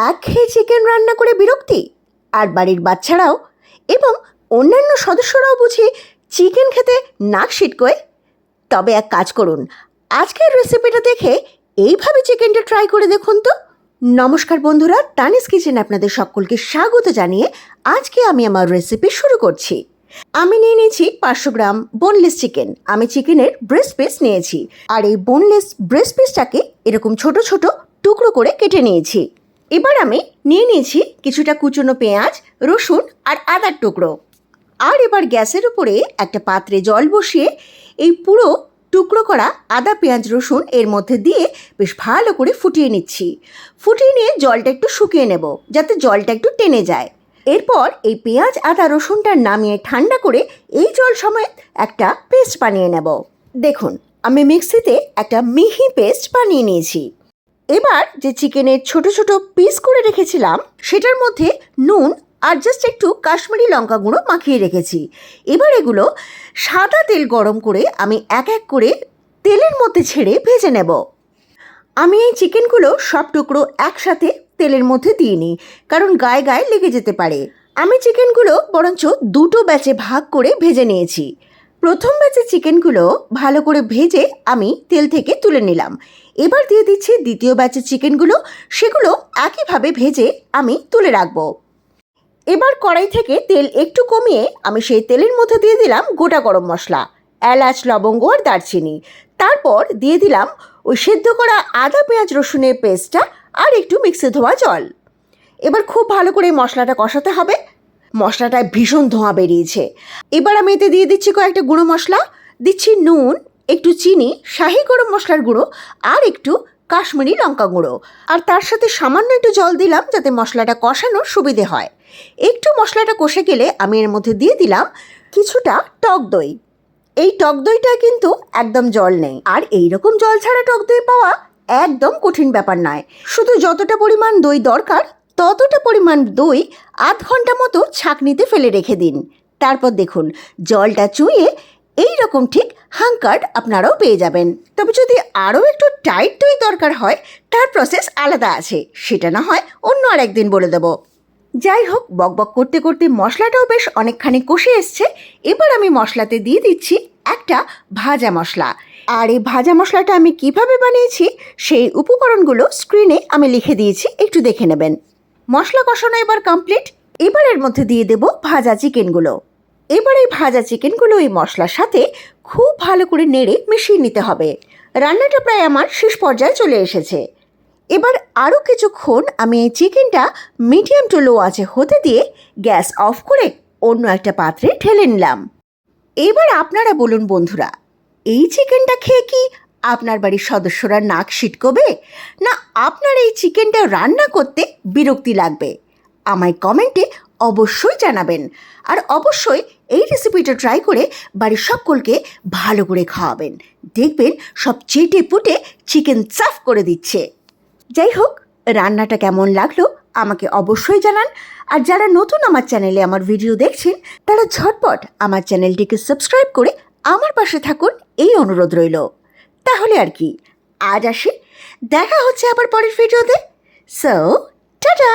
একঘেয়ে চিকেন রান্না করে বিরক্তি, আর বাড়ির বাচ্চারাও এবং অন্যান্য সদস্যরাও বুঝি চিকেন খেতে নাক সিটকোয়। তবে এক কাজ করুন, আজকের রেসিপিটা দেখে এইভাবে চিকেনটা ট্রাই করে দেখুন তো। নমস্কার বন্ধুরা, তানিস কিচেনে আপনাদের সকলকে স্বাগত জানিয়ে আজকে আমি আমার রেসিপি শুরু করছি। আমি নিয়ে নিয়েছি 500 গ্রাম বোনলেস চিকেন। আমি চিকেনের ব্রেস্ট পিস নিয়েছি, আর এই বোনলেস ব্রেস্ট পিসটাকে এরকম ছোট ছোট টুকরো করে কেটে নিয়েছি। এবার আমি নিয়ে নিয়েছি কিছুটা কুচনো পেঁয়াজ, রসুন আর আদার টুকরো। আর এবার গ্যাসের উপরে একটা পাত্রে জল বসিয়ে এই পুরো টুকরো করা আদা, পেঁয়াজ, রসুন এর মধ্যে দিয়ে বেশ ভালো করে ফুটিয়ে নিচ্ছি। ফুটিয়ে নিয়ে জলটা একটু শুকিয়ে নেব, যাতে জলটা একটু টেনে যায়। এরপর এই পেঁয়াজ, আদা, রসুনটা নামিয়ে ঠান্ডা করে এই জল সমেত একটা পেস্ট বানিয়ে নেব। দেখুন, আমি মিক্সিতে একটা মিহি পেস্ট বানিয়ে নিয়েছি। এবার যে চিকেনের ছোট ছোট পিস করে রেখেছিলাম সেটার মধ্যে নুন আর জাস্ট একটু কাশ্মীরি লঙ্কা গুঁড়ো মাখিয়ে রেখেছি। এবার এগুলো সাদা তেল গরম করে আমি এক এক করে তেলের মধ্যে ছেড়ে ভেজে নেব। আমি এই চিকেনগুলো সব টুকরো একসাথে তেলের মধ্যে দিয়ে নিই, কারণ গায়ে গায়ে লেগে যেতে পারে। আমি চিকেনগুলো বরঞ্চ দুটো ব্যাচে ভাগ করে ভেজে নিয়েছি। প্রথম ব্যাচে চিকেনগুলো ভালো করে ভেজে আমি তেল থেকে তুলে নিলাম। এবার দিয়ে দিচ্ছি দ্বিতীয় ব্যাচের চিকেনগুলো, সেগুলো একইভাবে ভেজে আমি তুলে রাখবো। এবার কড়াই থেকে তেল একটু কমিয়ে আমি সেই তেলের মধ্যে দিয়ে দিলাম গোটা গরম মশলা, এলাচ, লবঙ্গ আর দারচিনি। তারপর দিয়ে দিলাম ওই সেদ্ধ করা আদা, পেঁয়াজ, রসুনের পেস্টটা আর একটু মিক্সি ধোয়া জল। এবার খুব ভালো করে মশলাটা কষাতে হবে। মশলাটায় ভীষণ ধোঁয়া বেরিয়েছে। এবার আমি এতে দিয়ে দিচ্ছি কয়েকটা গুঁড়ো মশলা, দিচ্ছি নুন, একটু চিনি, শাহি গরম মশলার গুঁড়ো আর একটু কাশ্মীরি লঙ্কা গুঁড়ো। আর তার সাথে সামান্য একটু জল দিলাম যাতে মশলাটা কষানোর সুবিধে হয়। একটু মশলাটা কষে গেলে আমি এর মধ্যে দিয়ে দিলাম কিছুটা টক দই। এই টক দইটা কিন্তু একদম জল নেই, আর এইরকম জল ছাড়া টক দই পাওয়া একদম কঠিন ব্যাপার নয়। শুধু যতটা পরিমাণ দই দরকার ততটা পরিমাণ দই আধ ঘন্টা মতো ছাঁকনিতে ফেলে রেখে দিন। তারপর দেখুন জলটা চুইয়ে এইরকম ঠিক হাঙ্কার্ড আপনারাও পেয়ে যাবেন। তবে যদি আরও একটু টাইট দই দরকার হয় তার প্রসেস আলাদা আছে, সেটা না হয় অন্য আর একদিন বলে দেবো। যাই হোক, বকবক করতে করতে মশলাটাও বেশ অনেকখানি কষে এসছে। এবার আমি মশলাতে দিয়ে দিচ্ছি একটা ভাজা মশলা। আর এই ভাজা মশলাটা আমি কিভাবে বানিয়েছি সেই উপকরণগুলো স্ক্রিনে আমি লিখে দিয়েছি, একটু দেখে নেবেন। মশলা কষানো এবার কমপ্লিট। এবার এর মধ্যে দিয়ে দেব ভাজা চিকেনগুলো। এবার এই ভাজা চিকেনগুলো এই মশলার সাথে খুব ভালো করে নেড়ে মিশিয়ে নিতে হবে। রান্নাটা প্রায় আমার শেষ পর্যায়ে চলে এসেছে। এবার আরও কিছুক্ষণ আমি এই চিকেনটা মিডিয়াম টু লো আঁচে হতে দিয়ে গ্যাস অফ করে অন্য একটা পাত্রে ঢেলে নিলাম। এবার আপনারা বলুন বন্ধুরা, এই চিকেনটা খেয়ে কি আপনার বাড়ির সদস্যরা নাক সিটকোবে, না আপনার এই চিকেনটা রান্না করতে বিরক্তি লাগবে? আমায় কমেন্টে অবশ্যই জানাবেন। আর অবশ্যই এই রেসিপিটা ট্রাই করে বাড়ির সকলকে ভালো করে খাওয়াবেন। দেখবেন সব চেটে পুটে চিকেন সাফ করে দিচ্ছে। যাই হোক, রান্নাটা কেমন লাগলো আমাকে অবশ্যই জানান। আর যারা নতুন আমার চ্যানেলে আমার ভিডিও দেখছেন তারা ঝটপট আমার চ্যানেলটিকে সাবস্ক্রাইব করে আমার পাশে থাকুন, এই অনুরোধ রইল। তাহলে আর কি, আজ আসি, দেখা হচ্ছে আবার পরের ভিডিওতে। So tata.